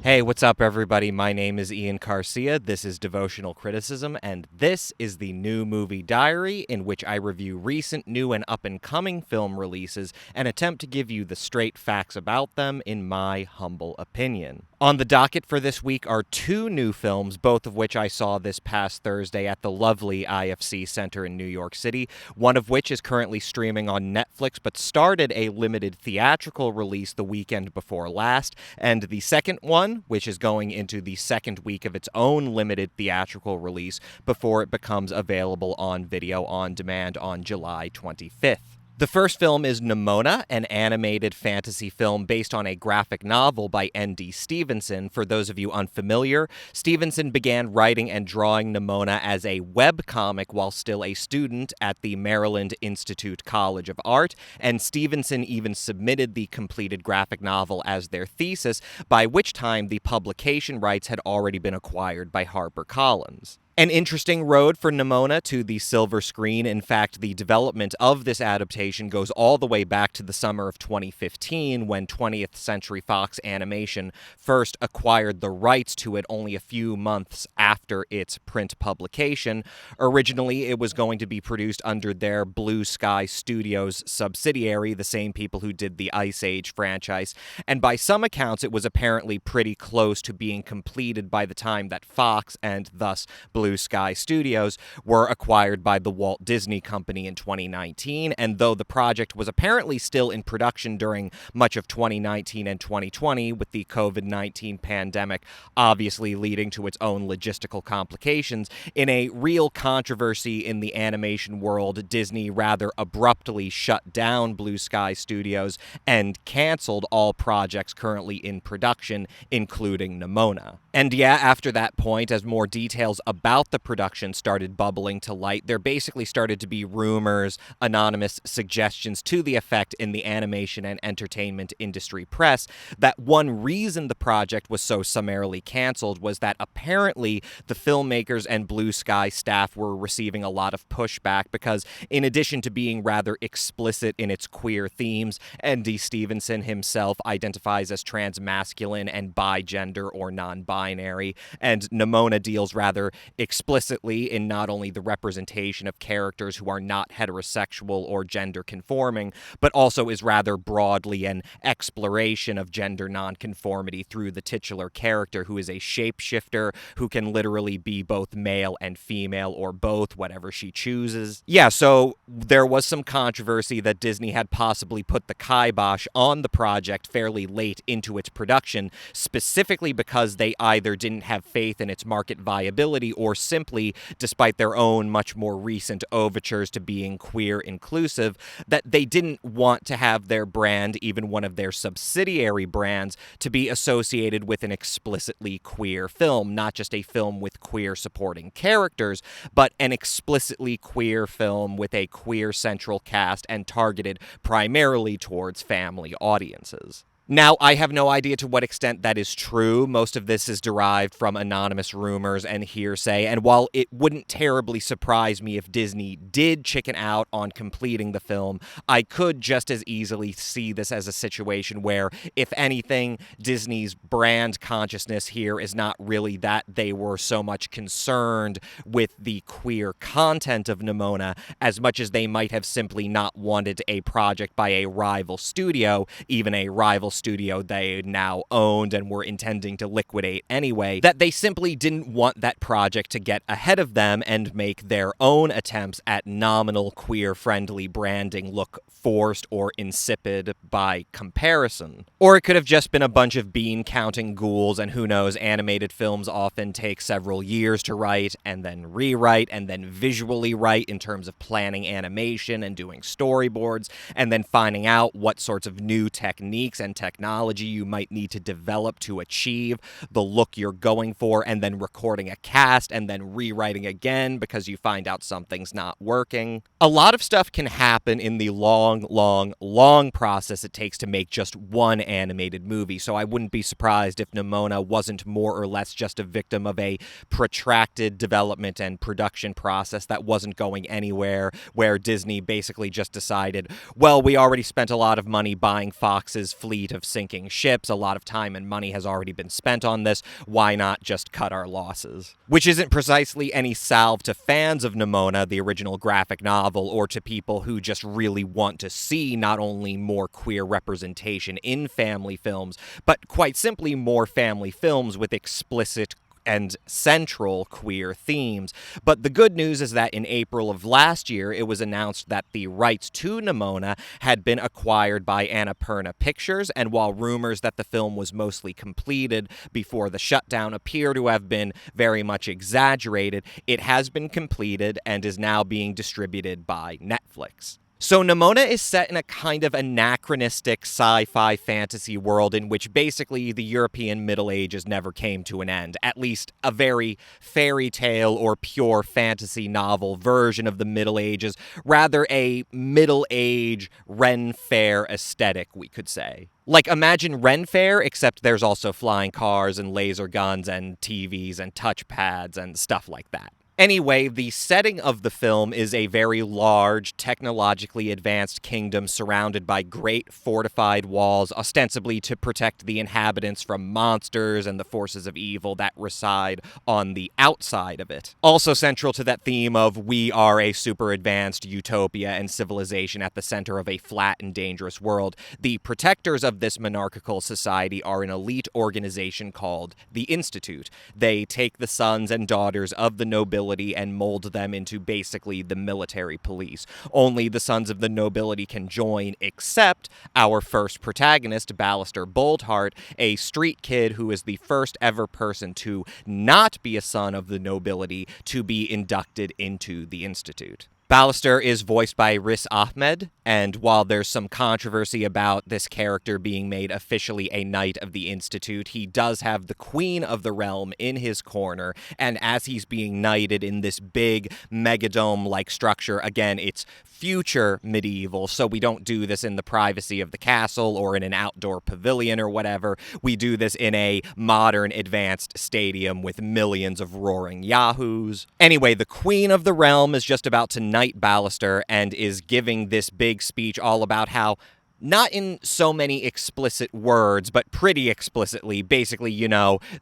Hey, what's up, everybody? My name is Ian Garcia. This is Devotional Criticism, and this is the New Movie Diary, in which I review recent, new, and up-and-coming film releases and attempt to give you the straight facts about them in my humble opinion. On the docket for this week are two new films, both of which I saw this past Thursday at the lovely IFC Center in New York City, one of which is currently streaming on Netflix but started a limited theatrical release the weekend before last, and the second one, which is going into the second week of its own limited theatrical release before it becomes available on video on demand on July 25th. The first film is NIMONA, an animated fantasy film based on a graphic novel by N.D. Stevenson. For those of you unfamiliar, Stevenson began writing and drawing NIMONA as a webcomic while still a student at the Maryland Institute College of Art, and Stevenson even submitted the completed graphic novel as their thesis, by which time the publication rights had already been acquired by HarperCollins. An interesting road for NIMONA to the silver screen. In fact, the development of this adaptation goes all the way back to the summer of 2015, when 20th Century Fox Animation first acquired the rights to it only a few months after its print publication. Originally, it was going to be produced under their Blue Sky Studios subsidiary, the same people who did the Ice Age franchise, and by some accounts, it was apparently pretty close to being completed by the time that Fox, and thus Blue Sky Studios, were acquired by the Walt Disney Company in 2019, and though the project was apparently still in production during much of 2019 and 2020, with the COVID-19 pandemic obviously leading to its own logistical complications, in a real controversy in the animation world, Disney rather abruptly shut down Blue Sky Studios and canceled all projects currently in production, including NIMONA. And yeah, after that point, as more details about the production started bubbling to light, there basically started to be rumors, anonymous suggestions to the effect in the animation and entertainment industry press that one reason the project was so summarily canceled was that apparently the filmmakers and Blue Sky staff were receiving a lot of pushback because, in addition to being rather explicit in its queer themes, N.D. Stevenson himself identifies as transmasculine and bigender or non-binary, and NIMONA deals rather explicitly in not only the representation of characters who are not heterosexual or gender conforming, but also is rather broadly an exploration of gender nonconformity through the titular character, who is a shapeshifter who can literally be both male and female or both, whatever she chooses. Yeah, so there was some controversy that Disney had possibly put the kibosh on the project fairly late into its production, specifically because they either didn't have faith in its market viability or simply, despite their own much more recent overtures to being queer inclusive, that they didn't want to have their brand, even one of their subsidiary brands, to be associated with an explicitly queer film, not just a film with queer supporting characters, but an explicitly queer film with a queer central cast and targeted primarily towards family audiences. Now, I have no idea to what extent that is true. Most of this is derived from anonymous rumors and hearsay, and while it wouldn't terribly surprise me if Disney did chicken out on completing the film, I could just as easily see this as a situation where, if anything, Disney's brand consciousness here is not really that they were so much concerned with the queer content of NIMONA as much as they might have simply not wanted a project by a rival studio, even a rival studio they now owned and were intending to liquidate anyway, that they simply didn't want that project to get ahead of them and make their own attempts at nominal queer-friendly branding look forced or insipid by comparison. Or it could have just been a bunch of bean-counting ghouls, and who knows, animated films often take several years to write, and then rewrite, and then visually write in terms of planning animation and doing storyboards, and then finding out what sorts of new techniques and technology you might need to develop to achieve the look you're going for, and then recording a cast, and then rewriting again because you find out something's not working. A lot of stuff can happen in the long process it takes to make just one animated movie, so I wouldn't be surprised if NIMONA wasn't more or less just a victim of a protracted development and production process that wasn't going anywhere, where Disney basically just decided, well, we already spent a lot of money buying Fox's fleet fleet of sinking ships. A lot of time and money has already been spent on this. Why not just cut our losses? Which isn't precisely any salve to fans of Nimona, the original graphic novel, or to people who just really want to see not only more queer representation in family films, but quite simply more family films with explicit and central queer themes. But the good news is that in April of last year, it was announced that the rights to Nimona had been acquired by Annapurna Pictures, and while rumors that the film was mostly completed before the shutdown appear to have been very much exaggerated, it has been completed and is now being distributed by Netflix. So Nimona is set in a kind of anachronistic sci-fi fantasy world in which basically the European Middle Ages never came to an end, at least a very fairy tale or pure fantasy novel version of the Middle Ages, rather a Middle Age Ren Fair aesthetic, we could say. Like, imagine Ren Fair, except there's also flying cars and laser guns and TVs and touchpads and stuff like that. Anyway, the setting of the film is a very large, technologically advanced kingdom surrounded by great fortified walls, ostensibly to protect the inhabitants from monsters and the forces of evil that reside on the outside of it. Also central to that theme of we are a super advanced utopia and civilization at the center of a flat and dangerous world, the protectors of this monarchical society are an elite organization called the Institute. They take the sons and daughters of the nobility and mold them into basically the military police. Only the sons of the nobility can join, except our first protagonist, Ballister Boldheart, a street kid who is the first ever person to not be a son of the nobility to be inducted into the Institute. Ballister is voiced by Riz Ahmed, and while there's some controversy about this character being made officially a Knight of the Institute, he does have the Queen of the Realm in his corner, and as he's being knighted in this big megadome-like structure, again, it's future medieval, so we don't do this in the privacy of the castle or in an outdoor pavilion or whatever. We do this in a modern, advanced stadium with millions of roaring yahoos. Anyway, the Queen of the Realm is just about to knight Ballister and is giving this big speech all about how, not in so many explicit words, but pretty explicitly, basically,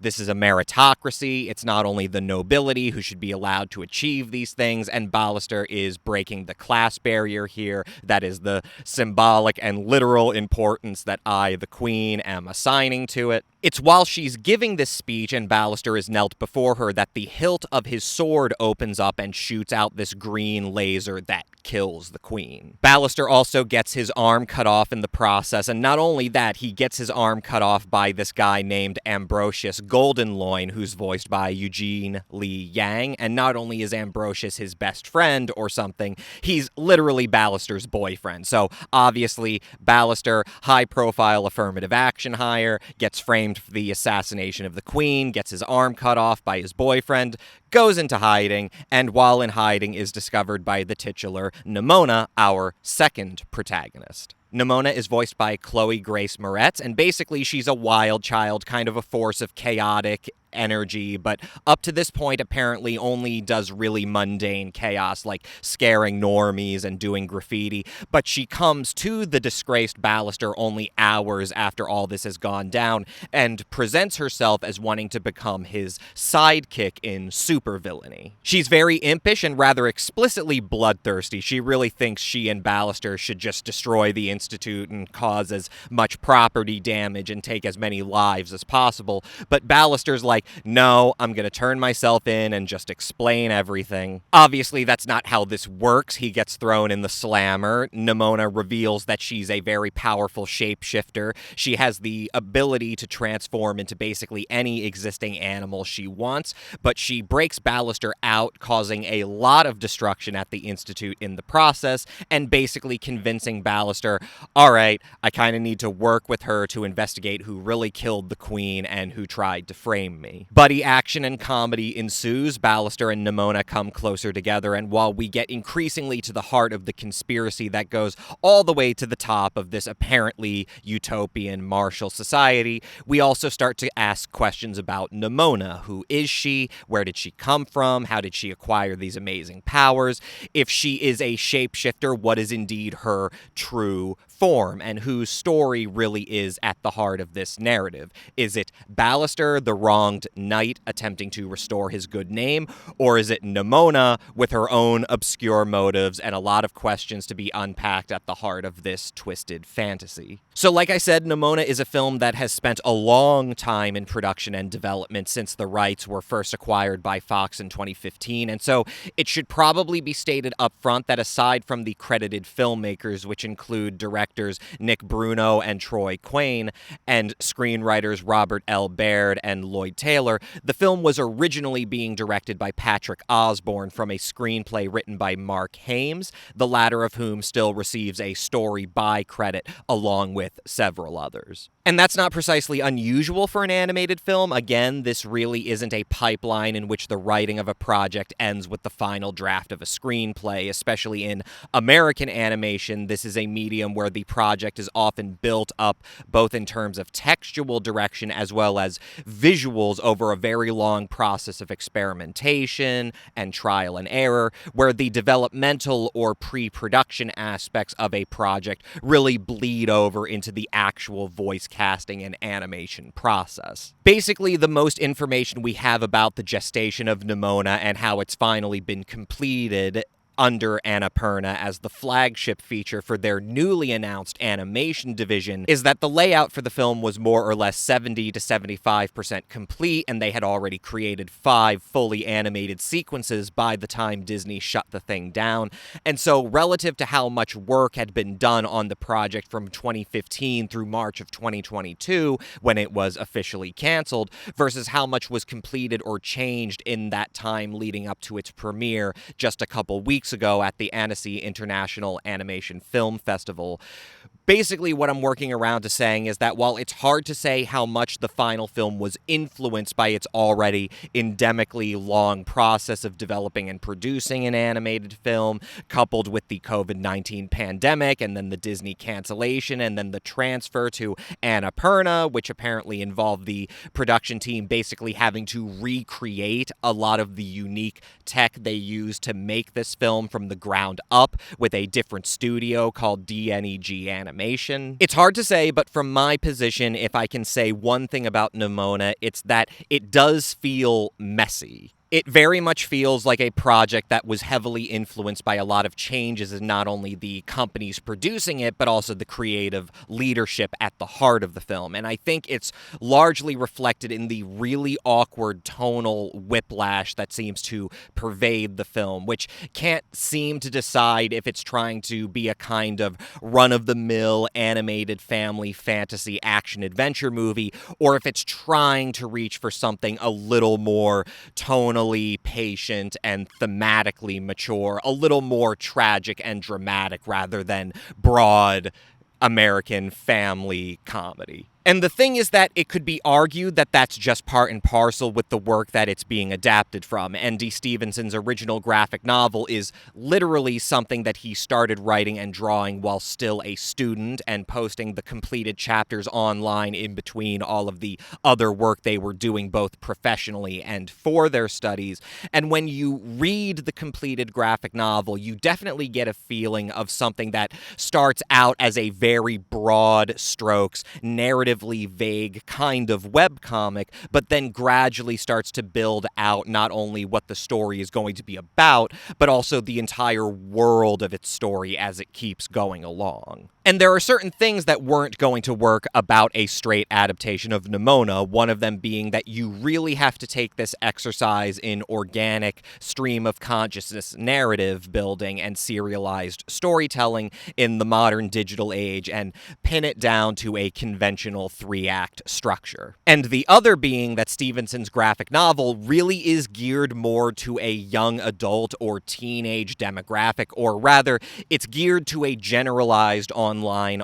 this is a meritocracy. It's not only the nobility who should be allowed to achieve these things, and Ballister is breaking the class barrier here. That is the symbolic and literal importance that I, the Queen, am assigning to it. It's while she's giving this speech and Ballister is knelt before her that the hilt of his sword opens up and shoots out this green laser that kills the Queen. Ballister also gets his arm cut off in the process, and not only that, he gets his arm cut off by this guy named Ambrosius Goldenloin, who's voiced by Eugene Lee Yang, and not only is Ambrosius his best friend or something, he's literally Ballister's boyfriend. So obviously, Ballister, high-profile affirmative action hire, gets framed for the assassination of the Queen, gets his arm cut off by his boyfriend, goes into hiding, and while in hiding is discovered by the titular Nimona, our second protagonist. Nimona is voiced by Chloe Grace Moretz, and basically she's a wild child, kind of a force of chaotic energy, but up to this point apparently only does really mundane chaos like scaring normies and doing graffiti, but she comes to the disgraced Ballister only hours after all this has gone down and presents herself as wanting to become his sidekick in supervillainy. She's very impish and rather explicitly bloodthirsty. She really thinks she and Ballister should just destroy the Institute and cause as much property damage and take as many lives as possible, but Ballister's like, no, I'm going to turn myself in and just explain everything. Obviously, that's not how this works. He gets thrown in the slammer. Nimona reveals that she's a very powerful shapeshifter. She has the ability to transform into basically any existing animal she wants, but she breaks Ballister out, causing a lot of destruction at the Institute in the process, and basically convincing Ballister, all right, I kind of need to work with her to investigate who really killed the Queen and who tried to frame me. Buddy action and comedy ensues. Ballister and Nimona come closer together, and while we get increasingly to the heart of the conspiracy that goes all the way to the top of this apparently utopian martial society, we also start to ask questions about Nimona. Who is she? Where did she come from? How did she acquire these amazing powers? If she is a shapeshifter, what is indeed her true form and whose story really is at the heart of this narrative. Is it Ballister, the wronged knight, attempting to restore his good name, or is it Nimona with her own obscure motives and a lot of questions to be unpacked at the heart of this twisted fantasy? So like I said, Nimona is a film that has spent a long time in production and development since the rights were first acquired by Fox in 2015, and so it should probably be stated up front that aside from the credited filmmakers, which include directors Nick Bruno and Troy Quayne, and screenwriters Robert L. Baird and Lloyd Taylor, the film was originally being directed by Patrick Osborne from a screenplay written by Mark Hames, the latter of whom still receives a story by credit along with several others. And that's not precisely unusual for an animated film. Again, this really isn't a pipeline in which the writing of a project ends with the final draft of a screenplay, especially in American animation. This is a medium where the project is often built up both in terms of textual direction as well as visuals over a very long process of experimentation and trial and error, where the developmental or pre-production aspects of a project really bleed over into the actual voice casting and animation process. Basically, the most information we have about the gestation of Nimona and how it's finally been completed under Annapurna as the flagship feature for their newly announced animation division is that the layout for the film was more or less 70 to 75% complete, and they had already created 5 fully animated sequences by the time Disney shut the thing down. And so relative to how much work had been done on the project from 2015 through March of 2022, when it was officially canceled, versus how much was completed or changed in that time leading up to its premiere just a couple weeks ago at the Annecy International Animation Film Festival. Basically, what I'm working around to saying is that while it's hard to say how much the final film was influenced by its already endemically long process of developing and producing an animated film, coupled with the COVID-19 pandemic and then the Disney cancellation and then the transfer to Annapurna, which apparently involved the production team basically having to recreate a lot of the unique tech they used to make this film from the ground up with a different studio called DNEG Animation. It's hard to say, but from my position, if I can say one thing about Nimona, it's that it does feel messy. It very much feels like a project that was heavily influenced by a lot of changes in not only the companies producing it, but also the creative leadership at the heart of the film. And I think it's largely reflected in the really awkward tonal whiplash that seems to pervade the film, which can't seem to decide if it's trying to be a kind of run-of-the-mill animated family fantasy action-adventure movie, or if it's trying to reach for something a little more tonal, patient and thematically mature, a little more tragic and dramatic rather than broad American family comedy. And the thing is that it could be argued that that's just part and parcel with the work that it's being adapted from. N.D. Stevenson's original graphic novel is literally something that he started writing and drawing while still a student and posting the completed chapters online in between all of the other work they were doing both professionally and for their studies. And when you read the completed graphic novel, you definitely get a feeling of something that starts out as a very broad strokes, narratively vague kind of webcomic, but then gradually starts to build out not only what the story is going to be about, but also the entire world of its story as it keeps going along. And there are certain things that weren't going to work about a straight adaptation of Nimona, one of them being that you really have to take this exercise in organic stream of consciousness narrative building and serialized storytelling in the modern digital age and pin it down to a conventional 3-act structure. And the other being that Stevenson's graphic novel really is geared more to a young adult or teenage demographic, or rather, it's geared to a generalized online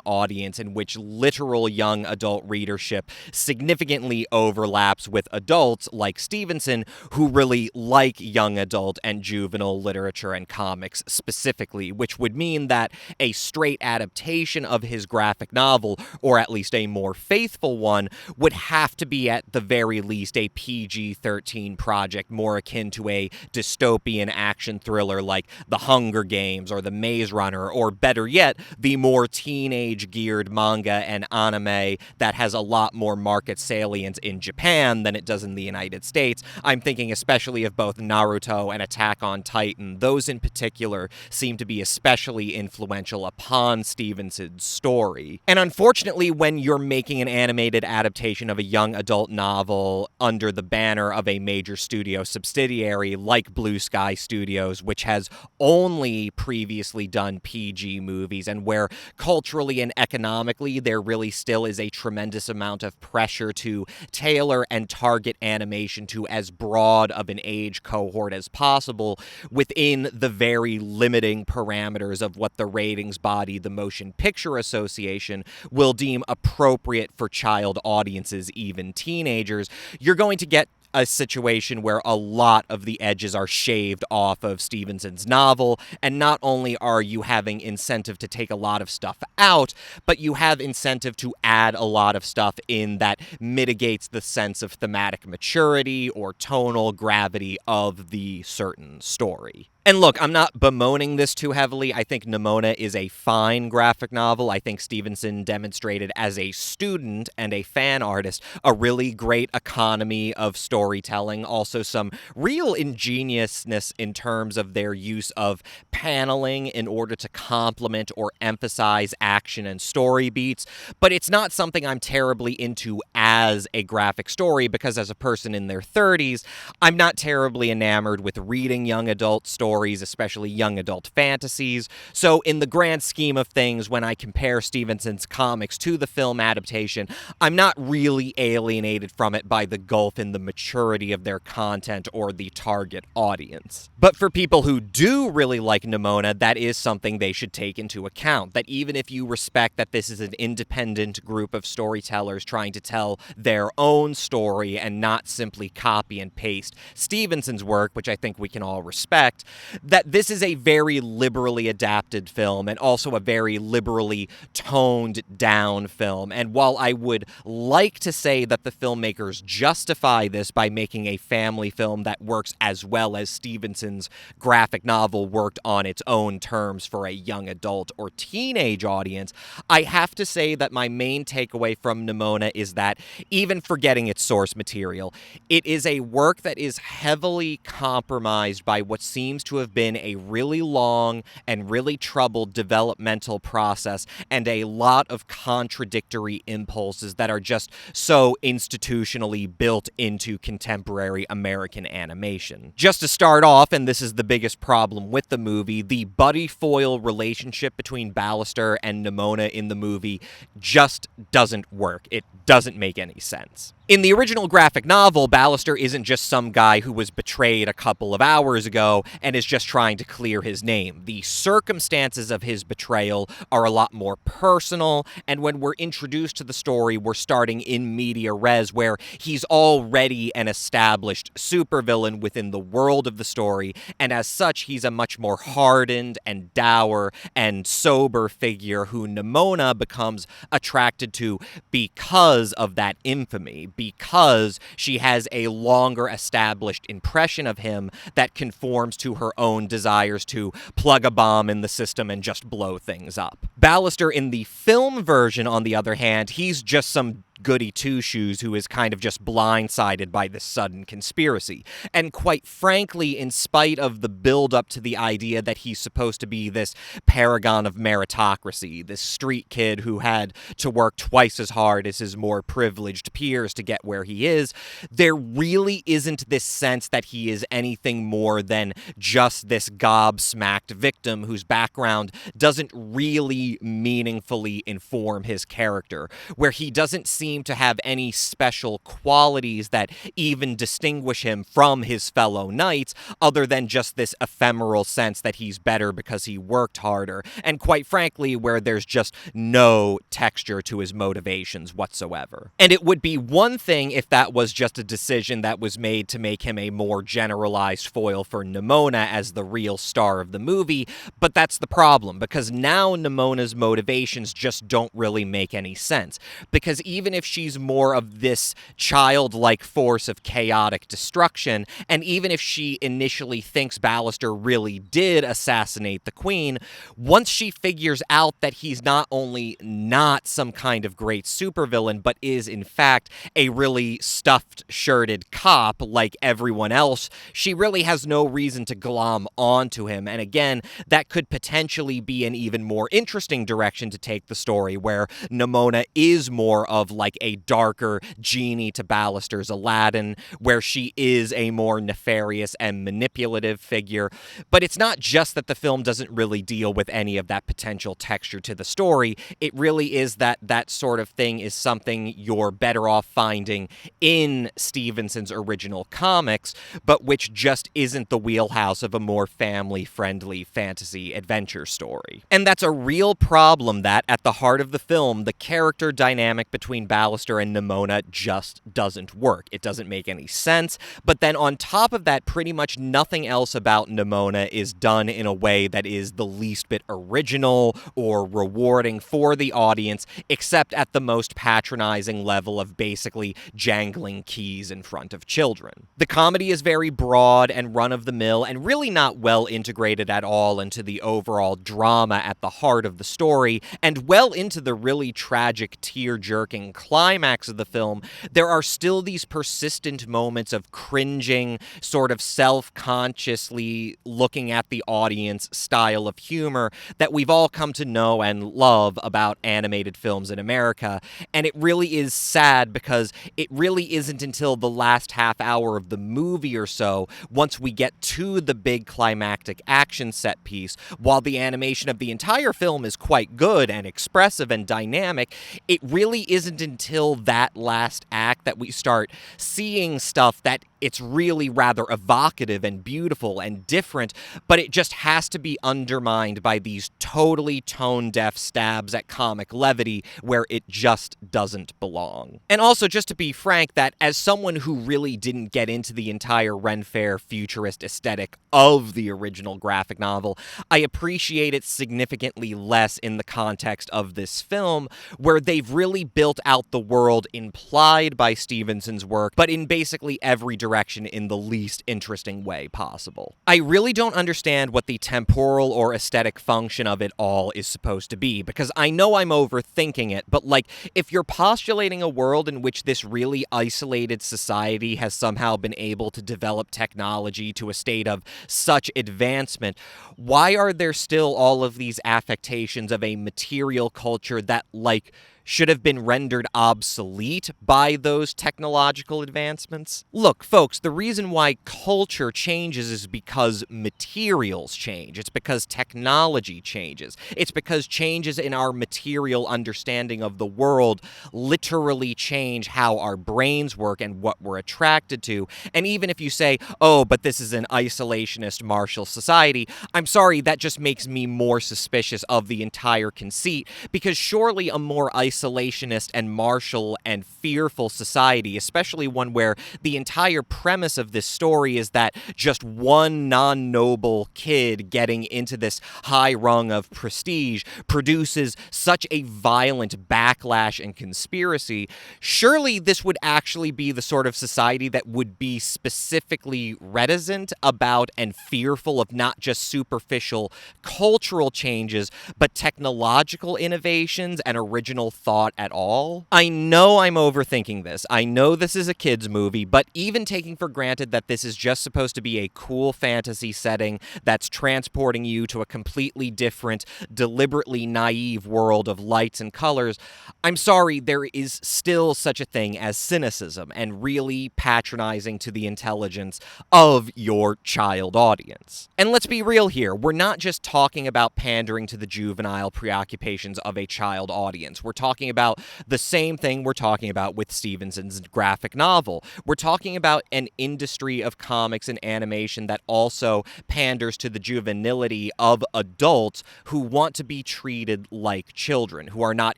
audience in which literal young adult readership significantly overlaps with adults like Stevenson who really like young adult and juvenile literature and comics specifically, which would mean that a straight adaptation of his graphic novel, or at least a more faithful one, would have to be at the very least a PG-13 project more akin to a dystopian action thriller like The Hunger Games or The Maze Runner, or better yet, the more teenage-geared manga and anime that has a lot more market salience in Japan than it does in the United States. I'm thinking especially of both Naruto and Attack on Titan. Those in particular seem to be especially influential upon Stevenson's story. And unfortunately, when you're making an animated adaptation of a young adult novel under the banner of a major studio subsidiary like Blue Sky Studios, which has only previously done PG movies, and where culturally and economically there really still is a tremendous amount of pressure to tailor and target animation to as broad of an age cohort as possible within the very limiting parameters of what the ratings body, the Motion Picture Association, will deem appropriate for child audiences, even teenagers, you're going to get a situation where a lot of the edges are shaved off of Stevenson's novel, and not only are you having incentive to take a lot of stuff out, but you have incentive to add a lot of stuff in that mitigates the sense of thematic maturity or tonal gravity of the certain story. And look, I'm not bemoaning this too heavily. I think Nimona is a fine graphic novel. I think Stevenson demonstrated as a student and a fan artist a really great economy of storytelling. Also some real ingeniousness in terms of their use of paneling in order to complement or emphasize action and story beats. But it's not something I'm terribly into as a graphic story, because as a person in their 30s, I'm not terribly enamored with reading young adult stories, especially young adult fantasies. So in the grand scheme of things, when I compare Stevenson's comics to the film adaptation, I'm not really alienated from it by the gulf in the maturity of their content or the target audience. But for people who do really like Nimona, that is something they should take into account. That even if you respect that this is an independent group of storytellers trying to tell their own story and not simply copy and paste Stevenson's work, which I think we can all respect, that this is a very liberally adapted film and also a very liberally toned down film. And while I would like to say that the filmmakers justify this by making a family film that works as well as Stevenson's graphic novel worked on its own terms for a young adult or teenage audience, I have to say that my main takeaway from Nimona is that, even forgetting its source material, it is a work that is heavily compromised by what seems to have been a really long and really troubled developmental process and a lot of contradictory impulses that are just so institutionally built into contemporary American animation. Just to start off, and this is the biggest problem with the movie, the buddy foil relationship between Ballister and Nimona in the movie just doesn't work. It doesn't make any sense. In the original graphic novel, Ballister isn't just some guy who was betrayed a couple of hours ago and is just trying to clear his name. The circumstances of his betrayal are a lot more personal, and when we're introduced to the story, we're starting in media res, where he's already an established supervillain within the world of the story, and as such, he's a much more hardened and dour and sober figure who Nimona becomes attracted to because of that infamy, because she has a longer established impression of him that conforms to her own desires to plug a bomb in the system and just blow things up. Ballister in the film version, on the other hand, he's just some goody two-shoes who is kind of just blindsided by this sudden conspiracy. And quite frankly, in spite of the build-up to the idea that he's supposed to be this paragon of meritocracy, this street kid who had to work twice as hard as his more privileged peers to get where he is, there really isn't this sense that he is anything more than just this gobsmacked victim whose background doesn't really meaningfully inform his character, where he doesn't seem to have any special qualities that even distinguish him from his fellow knights, other than just this ephemeral sense that he's better because he worked harder, and quite frankly, where there's just no texture to his motivations whatsoever. And it would be one thing if that was just a decision that was made to make him a more generalized foil for Nimona as the real star of the movie, but that's the problem, because now Nimona's motivations just don't really make any sense, because even if she's more of this childlike force of chaotic destruction, and even if she initially thinks Ballister really did assassinate the Queen, once she figures out that he's not only not some kind of great supervillain, but is in fact a really stuffed, shirted cop like everyone else, she really has no reason to glom onto him. And again, that could potentially be an even more interesting direction to take the story, where Nimona is more of like a darker genie to Ballister's Aladdin, where she is a more nefarious and manipulative figure. But it's not just that the film doesn't really deal with any of that potential texture to the story. It really is that that sort of thing is something you're better off finding in Stevenson's original comics, but which just isn't the wheelhouse of a more family-friendly fantasy adventure story. And that's a real problem that, at the heart of the film, the character dynamic between Ballister and Nimona just doesn't work. It doesn't make any sense, but then on top of that, pretty much nothing else about Nimona is done in a way that is the least bit original or rewarding for the audience, except at the most patronizing level of basically jangling keys in front of children. The comedy is very broad and run-of-the-mill and really not well integrated at all into the overall drama at the heart of the story, and well into the really tragic, tear-jerking climax of the film, there are still these persistent moments of cringing, sort of self-consciously looking at the audience style of humor that we've all come to know and love about animated films in America. And it really is sad, because it really isn't until the last half hour of the movie or so, once we get to the big climactic action set piece, while the animation of the entire film is quite good and expressive and dynamic, it really isn't until that last act that we start seeing stuff that it's really rather evocative and beautiful and different, but it just has to be undermined by these totally tone-deaf stabs at comic levity where it just doesn't belong. And also, just to be frank, that as someone who really didn't get into the entire Ren Fair futurist aesthetic of the original graphic novel, I appreciate it significantly less in the context of this film, where they've really built out the world implied by Stevenson's work, but in basically every direction in the least interesting way possible. I really don't understand what the temporal or aesthetic function of it all is supposed to be, because I know I'm overthinking it, but like, if you're postulating a world in which this really isolated society has somehow been able to develop technology to a state of such advancement, why are there still all of these affectations of a material culture that, like, should have been rendered obsolete by those technological advancements? Look, folks, the reason why culture changes is because materials change. It's because technology changes. It's because changes in our material understanding of the world literally change how our brains work and what we're attracted to. And even if you say, oh, but this is an isolationist martial society, I'm sorry, that just makes me more suspicious of the entire conceit, because surely a more isolationist and martial and fearful society, especially one where the entire premise of this story is that just one non-noble kid getting into this high rung of prestige produces such a violent backlash and conspiracy, surely this would actually be the sort of society that would be specifically reticent about and fearful of not just superficial cultural changes, but technological innovations and original thought at all. I know I'm overthinking this. I know this is a kid's movie, but even taking for granted that this is just supposed to be a cool fantasy setting that's transporting you to a completely different, deliberately naive world of lights and colors, I'm sorry, there is still such a thing as cynicism and really patronizing to the intelligence of your child audience. And let's be real here, we're not just talking about pandering to the juvenile preoccupations of a child audience. We're talking about the same thing we're talking about with Stevenson's graphic novel. We're talking about an industry of comics and animation that also panders to the juvenility of adults who want to be treated like children, who are not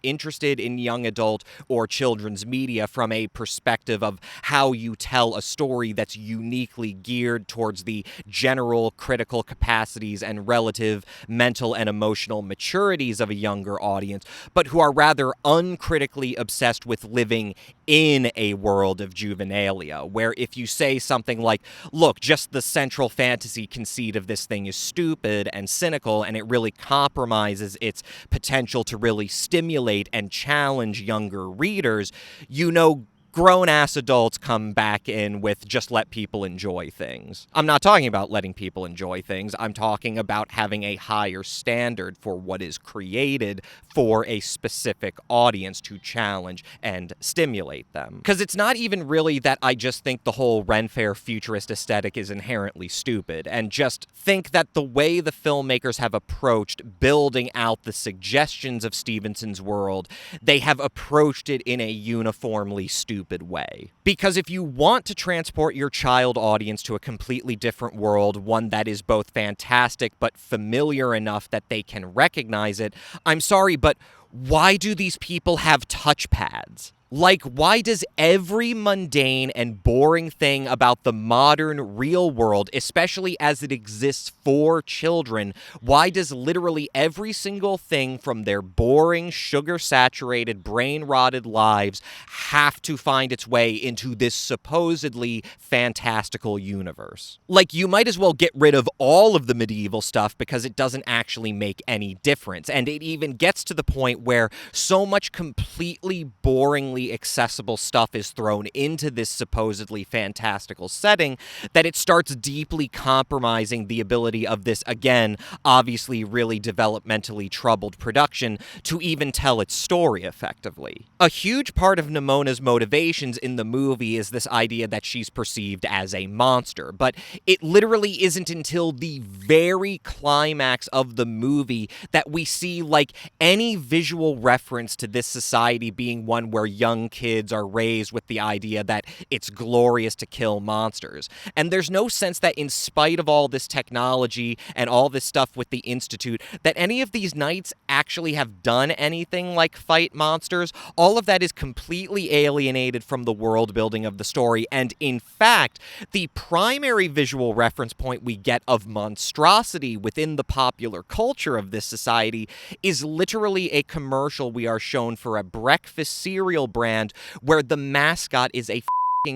interested in young adult or children's media from a perspective of how you tell a story that's uniquely geared towards the general critical capacities and relative mental and emotional maturities of a younger audience, but who are rather uncritically obsessed with living in a world of juvenilia, where if you say something like, look, just the central fantasy conceit of this thing is stupid and cynical, and it really compromises its potential to really stimulate and challenge younger readers, grown-ass adults come back in with just let people enjoy things. I'm not talking about letting people enjoy things. I'm talking about having a higher standard for what is created for a specific audience to challenge and stimulate them. Because it's not even really that I just think the whole Ren Fair futurist aesthetic is inherently stupid, and just think that the way the filmmakers have approached building out the suggestions of Stevenson's world, they have approached it in a uniformly stupid way. Because if you want to transport your child audience to a completely different world, one that is both fantastic but familiar enough that they can recognize it, I'm sorry, but why do these people have touchpads? Like, why does every mundane and boring thing about the modern real world, especially as it exists for children, why does literally every single thing from their boring, sugar-saturated, brain-rotted lives have to find its way into this supposedly fantastical universe? Like, you might as well get rid of all of the medieval stuff because it doesn't actually make any difference. And it even gets to the point where so much completely boringly accessible stuff is thrown into this supposedly fantastical setting that it starts deeply compromising the ability of this, again, obviously really developmentally troubled production to even tell its story effectively. A huge part of Nimona's motivations in the movie is this idea that she's perceived as a monster, but it literally isn't until the very climax of the movie that we see, like, any visual reference to this society being one where young kids are raised with the idea that it's glorious to kill monsters. And there's no sense that in spite of all this technology and all this stuff with the Institute, that any of these knights actually have done anything like fight monsters. All of that is completely alienated from the world building of the story. And in fact, the primary visual reference point we get of monstrosity within the popular culture of this society is literally a commercial we are shown for a breakfast cereal brand where the mascot is a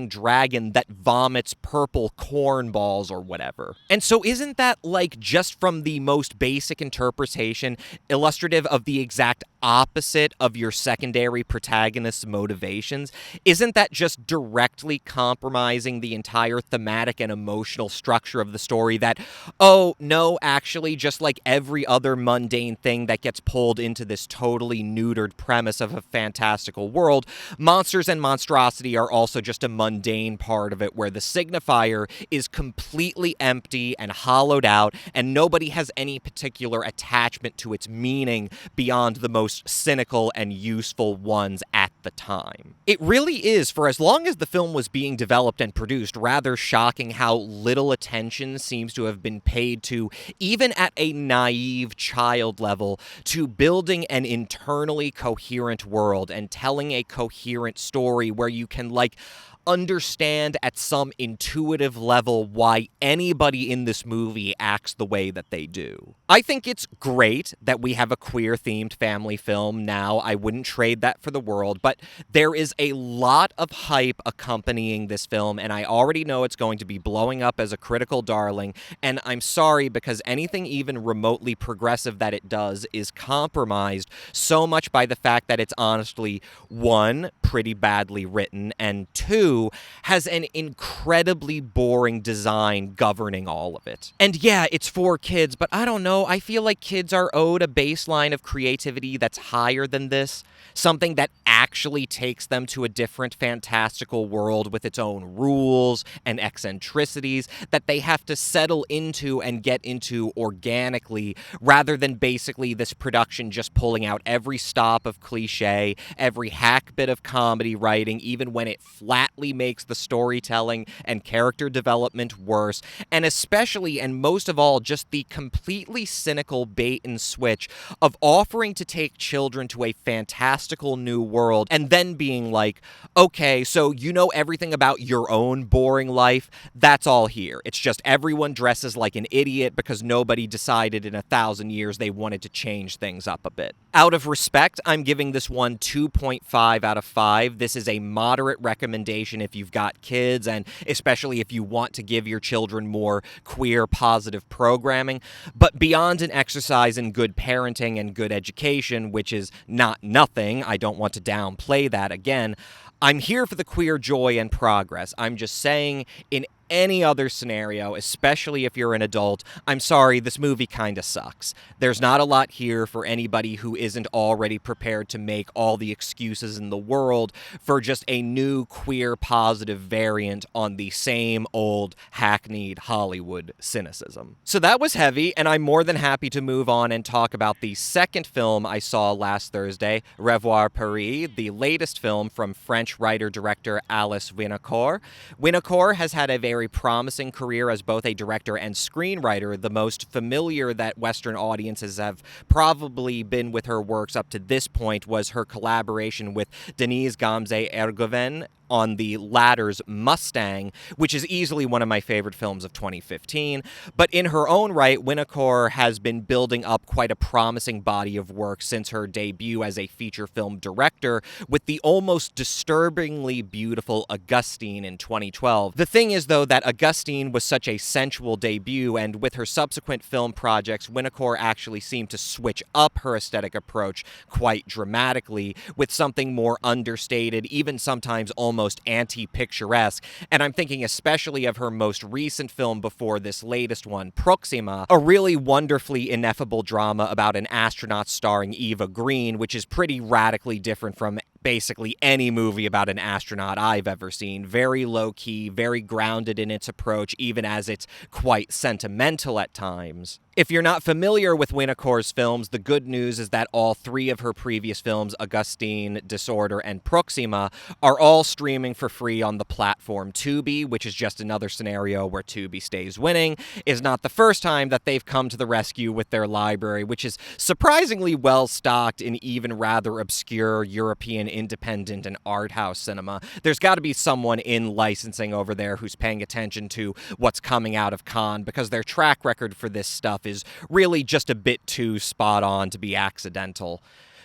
dragon that vomits purple corn balls or whatever. And so isn't that, like, just from the most basic interpretation, illustrative of the exact opposite of your secondary protagonist's motivations? Isn't that just directly compromising the entire thematic and emotional structure of the story that, oh, no, actually, just like every other mundane thing that gets pulled into this totally neutered premise of a fantastical world, monsters and monstrosity are also just a mundane part of it where the signifier is completely empty and hollowed out, and nobody has any particular attachment to its meaning beyond the most cynical and useful ones at the time. It really is, for as long as the film was being developed and produced, rather shocking how little attention seems to have been paid to, even at a naive child level, to building an internally coherent world and telling a coherent story where you can, like, understand at some intuitive level why anybody in this movie acts the way that they do. I think it's great that we have a queer-themed family film now. I wouldn't trade that for the world, but there is a lot of hype accompanying this film, and I already know it's going to be blowing up as a critical darling, and I'm sorry because anything even remotely progressive that it does is compromised so much by the fact that it's honestly, one, pretty badly written, and two, has an incredibly boring design governing all of it. And yeah, it's for kids, but I don't know, I feel like kids are owed a baseline of creativity that's higher than this. Something that actually takes them to a different fantastical world with its own rules and eccentricities that they have to settle into and get into organically, rather than basically this production just pulling out every stop of cliche, every hack bit of comedy writing, even when it flatly makes the storytelling and character development worse, and especially and most of all, just the completely cynical bait and switch of offering to take children to a fantastical new world and then being like, okay, so you know everything about your own boring life? That's all here. It's just everyone dresses like an idiot because nobody decided in 1,000 years they wanted to change things up a bit. Out of respect, I'm giving this one 2.5 out of 5. This is a moderate recommendation if you've got kids, and especially if you want to give your children more queer positive programming. But beyond an exercise in good parenting and good education, which is not nothing, I don't want to downplay that again, I'm here for the queer joy and progress. I'm just saying, in any other scenario, especially if you're an adult, I'm sorry, this movie kind of sucks. There's not a lot here for anybody who isn't already prepared to make all the excuses in the world for just a new queer positive variant on the same old hackneyed Hollywood cynicism. So that was heavy, and I'm more than happy to move on and talk about the second film I saw last Thursday, Revoir Paris, the latest film from French writer-director Alice Winocour. Winocour has had a very promising career as both a director and screenwriter. The most familiar that Western audiences have probably been with her works up to this point was her collaboration with Denise Gamze-Ergoven on the latter's Mustang, which is easily one of my favorite films of 2015. But in her own right, Winocour has been building up quite a promising body of work since her debut as a feature film director with the almost disturbingly beautiful Augustine in 2012. The thing is, though, that Augustine was such a sensual debut, and with her subsequent film projects, Winocour actually seemed to switch up her aesthetic approach quite dramatically with something more understated, even sometimes almost anti-picturesque, and I'm thinking especially of her most recent film before this latest one, Proxima, a really wonderfully ineffable drama about an astronaut starring Eva Green, which is pretty radically different from basically any movie about an astronaut I've ever seen. Very low-key, very grounded in its approach, even as it's quite sentimental at times. If you're not familiar with Winocour's films, the good news is that all three of her previous films, Augustine, Disorder, and Proxima, are all streaming for free on the platform Tubi, which is just another scenario where Tubi stays winning. Is not the first time that they've come to the rescue with their library, which is surprisingly well-stocked in even rather obscure European independent and art house cinema. There's got to be someone in licensing over there who's paying attention to what's coming out of Cannes, because their track record for this stuff is really just a bit too spot on to be accidental.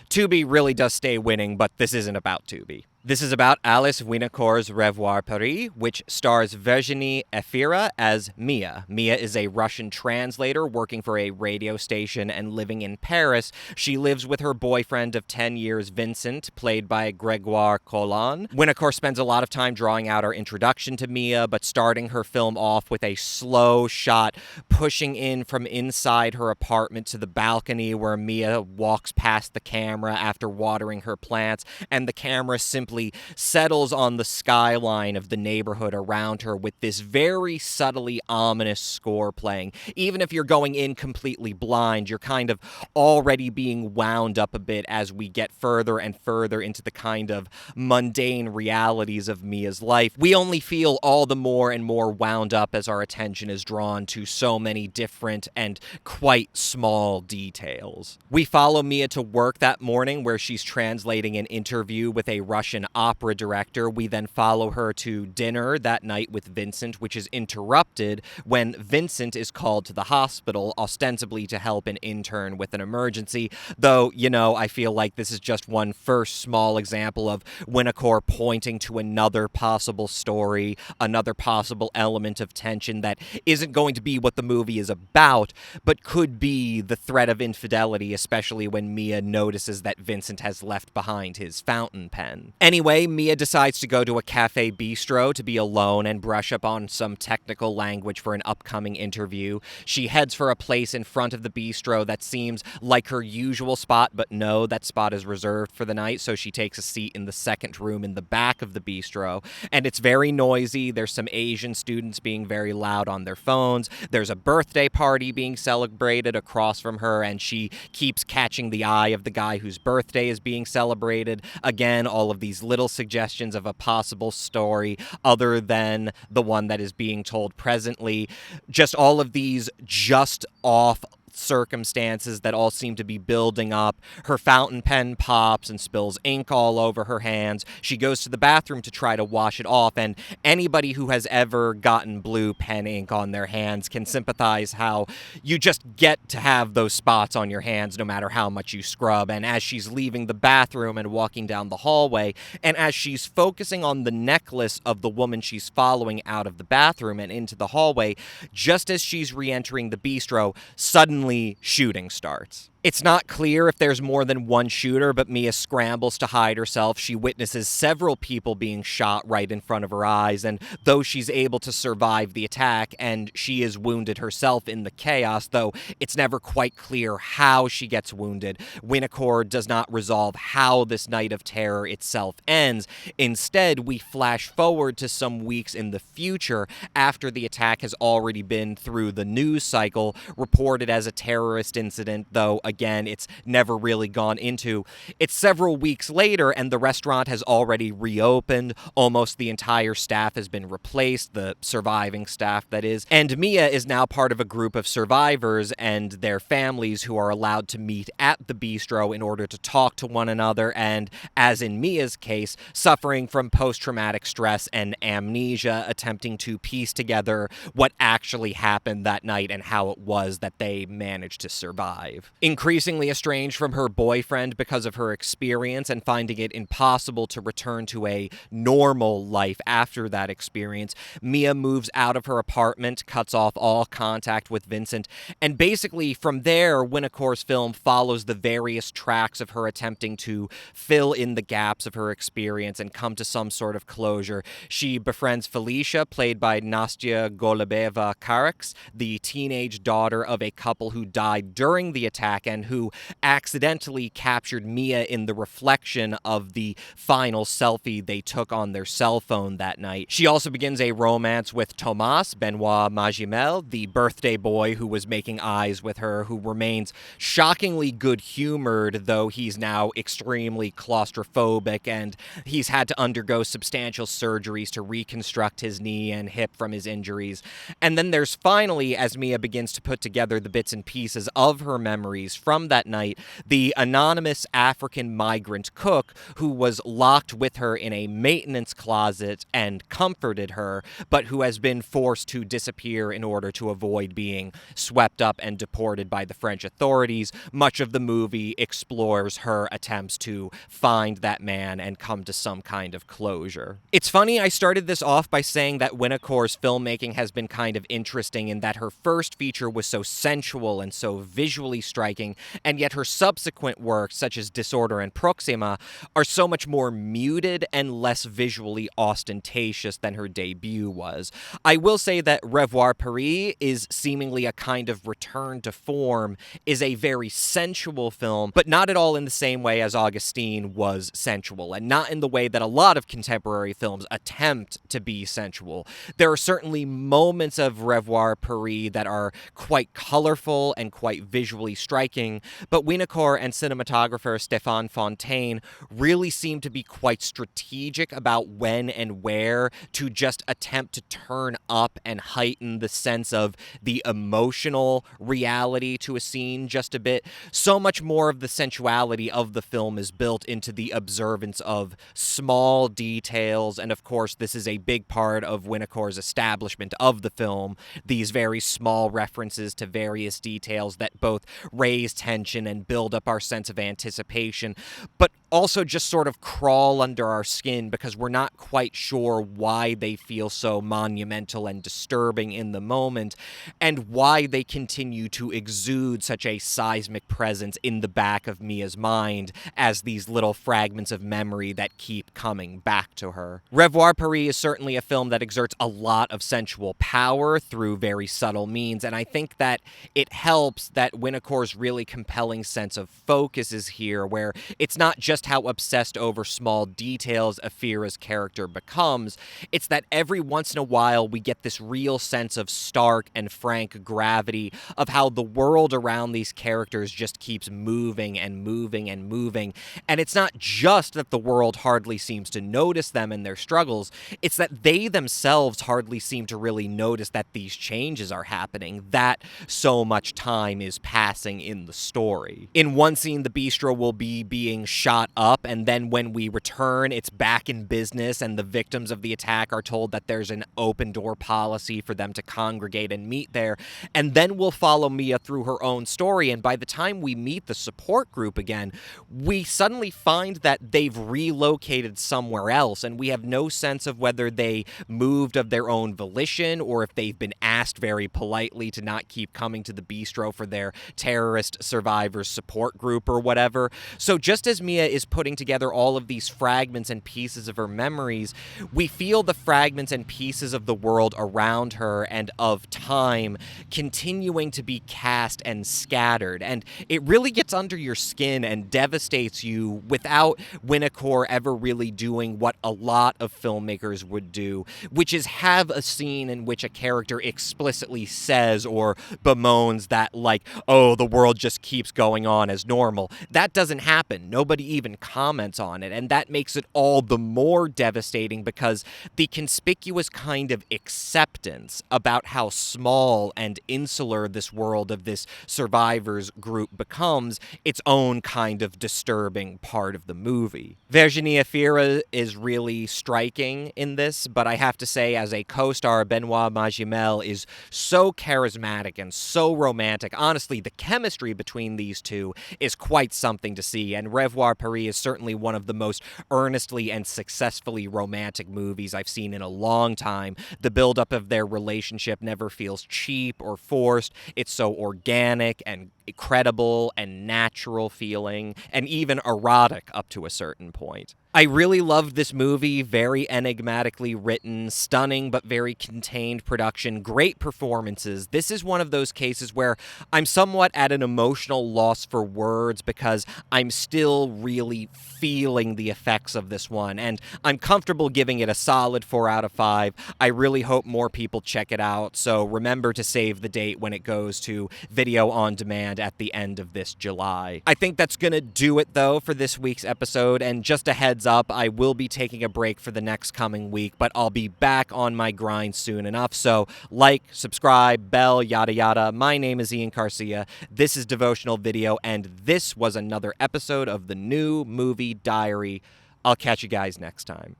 Tubi really does stay winning, but this isn't about Tubi. This is about Alice Winocour's Revoir Paris, which stars Virginie Efira as Mia. Mia is a Russian translator working for a radio station and living in Paris. She lives with her boyfriend of 10 years, Vincent, played by Grégoire Collin. Winocour spends a lot of time drawing out our introduction to Mia, but starting her film off with a slow shot pushing in from inside her apartment to the balcony where Mia walks past the camera after watering her plants, and the camera simply settles on the skyline of the neighborhood around her with this very subtly ominous score playing. Even if you're going in completely blind, you're kind of already being wound up a bit as we get further and further into the kind of mundane realities of Mia's life. We only feel all the more and more wound up as our attention is drawn to so many different and quite small details. We follow Mia to work that morning where she's translating an interview with a Russian opera director. We then follow her to dinner that night with Vincent, which is interrupted when Vincent is called to the hospital, ostensibly to help an intern with an emergency. Though, I feel like this is just one first small example of Winocour pointing to another possible story, another possible element of tension that isn't going to be what the movie is about, but could be the threat of infidelity, especially when Mia notices that Vincent has left behind his fountain pen. Anyway, Mia decides to go to a cafe bistro to be alone and brush up on some technical language for an upcoming interview. She heads for a place in front of the bistro that seems like her usual spot, but no, that spot is reserved for the night, so she takes a seat in the second room in the back of the bistro, and it's very noisy. There's some Asian students being very loud on their phones. There's a birthday party being celebrated across from her, and she keeps catching the eye of the guy whose birthday is being celebrated. Again, all of these little suggestions of a possible story other than the one that is being told presently. Just all of these just off circumstances that all seem to be building up. Her fountain pen pops and spills ink all over her hands. She goes to the bathroom to try to wash it off, and anybody who has ever gotten blue pen ink on their hands can sympathize how you just get to have those spots on your hands no matter how much you scrub. And as she's leaving the bathroom and walking down the hallway, and as she's focusing on the necklace of the woman she's following out of the bathroom and into the hallway, just as she's re-entering the bistro, suddenly shooting starts. It's not clear if there's more than one shooter, but Mia scrambles to hide herself. She witnesses several people being shot right in front of her eyes, and though she's able to survive the attack, and she is wounded herself in the chaos, though it's never quite clear how she gets wounded, Winocour does not resolve how this night of terror itself ends. Instead, we flash forward to some weeks in the future after the attack has already been through the news cycle, reported as a terrorist incident, though again, it's never really gone into. It's several weeks later, and the restaurant has already reopened. Almost the entire staff has been replaced, the surviving staff, that is. And Mia is now part of a group of survivors and their families who are allowed to meet at the bistro in order to talk to one another, and, as in Mia's case, suffering from post-traumatic stress and amnesia, attempting to piece together what actually happened that night and how it was that they managed to survive. Increasingly estranged from her boyfriend because of her experience and finding it impossible to return to a normal life after that experience, Mia moves out of her apartment, cuts off all contact with Vincent, and basically from there, Winocour's film follows the various tracks of her attempting to fill in the gaps of her experience and come to some sort of closure. She befriends Felicia, played by Nastya Golubeva-Karaks, the teenage daughter of a couple who died during the attack and who accidentally captured Mia in the reflection of the final selfie they took on their cell phone that night. She also begins a romance with Thomas, Benoit Magimel, the birthday boy who was making eyes with her, who remains shockingly good-humored, though he's now extremely claustrophobic, and he's had to undergo substantial surgeries to reconstruct his knee and hip from his injuries. And then there's finally, as Mia begins to put together the bits and pieces of her memories from that night, the anonymous African migrant cook who was locked with her in a maintenance closet and comforted her, but who has been forced to disappear in order to avoid being swept up and deported by the French authorities. Much of the movie explores her attempts to find that man and come to some kind of closure. It's funny, I started this off by saying that Winocour's filmmaking has been kind of interesting in that her first feature was so sensual and so visually striking, and yet her subsequent works, such as Disorder and Proxima, are so much more muted and less visually ostentatious than her debut was. I will say that Revoir Paris is seemingly a kind of return to form, is a very sensual film, but not at all in the same way as Augustine was sensual, and not in the way that a lot of contemporary films attempt to be sensual. There are certainly moments of Revoir Paris that are quite colorful and quite visually striking, but Winocour and cinematographer Stéphane Fontaine really seem to be quite strategic about when and where to just attempt to turn up and heighten the sense of the emotional reality to a scene just a bit. So much more of the sensuality of the film is built into the observance of small details, and of course this is a big part of Winocour's establishment of the film, these very small references to various details that both raise tension and build up our sense of anticipation, but also just sort of crawl under our skin because we're not quite sure why they feel so monumental and disturbing in the moment, and why they continue to exude such a seismic presence in the back of Mia's mind as these little fragments of memory that keep coming back to her. Revoir Paris is certainly a film that exerts a lot of sensual power through very subtle means, and I think that it helps that Winocour's really compelling sense of focus is here, where it's not just just how obsessed over small details Afira's character becomes. It's that every once in a while we get this real sense of stark and frank gravity of how the world around these characters just keeps moving and moving and moving. And it's not just that the world hardly seems to notice them and their struggles, it's that they themselves hardly seem to really notice that these changes are happening, that so much time is passing in the story. In one scene, the bistro will be being shot up, and then when we return, it's back in business, and the victims of the attack are told that there's an open door policy for them to congregate and meet there. And then we'll follow Mia through her own story, and by the time we meet the support group again, we suddenly find that they've relocated somewhere else, and we have no sense of whether they moved of their own volition or if they've been asked very politely to not keep coming to the bistro for their terrorist survivors support group or whatever. So just as Mia is putting together all of these fragments and pieces of her memories, we feel the fragments and pieces of the world around her and of time continuing to be cast and scattered, and it really gets under your skin and devastates you without Winnicor ever really doing what a lot of filmmakers would do, which is have a scene in which a character explicitly says or bemoans that, like, oh, the world just keeps going on as normal. That doesn't happen. Nobody even comments on it, and that makes it all the more devastating because the conspicuous kind of acceptance about how small and insular this world of this survivors group becomes its own kind of disturbing part of the movie. Virginie Efira is really striking in this, but I have to say, as a co-star, Benoit Magimel is so charismatic and so romantic. Honestly, the chemistry between these two is quite something to see, and Revoir Paris is certainly one of the most earnestly and successfully romantic movies I've seen in a long time. The buildup of their relationship never feels cheap or forced. It's so organic and credible and natural feeling, and even erotic up to a certain point. I really loved this movie, very enigmatically written, stunning but very contained production, great performances. This is one of those cases where I'm somewhat at an emotional loss for words because I'm still really feeling the effects of this one, and I'm comfortable giving it a solid 4 out of 5. I really hope more people check it out, so remember to save the date when it goes to video on demand at the end of this July. I think that's gonna do it, though, for this week's episode, and just a heads up, I will be taking a break for the next coming week, but I'll be back on my grind soon enough, so like, subscribe, bell, yada yada. My name is Ian Garcia, this is Devotional Video, and this was another episode of the New Movie Diary. I'll catch you guys next time.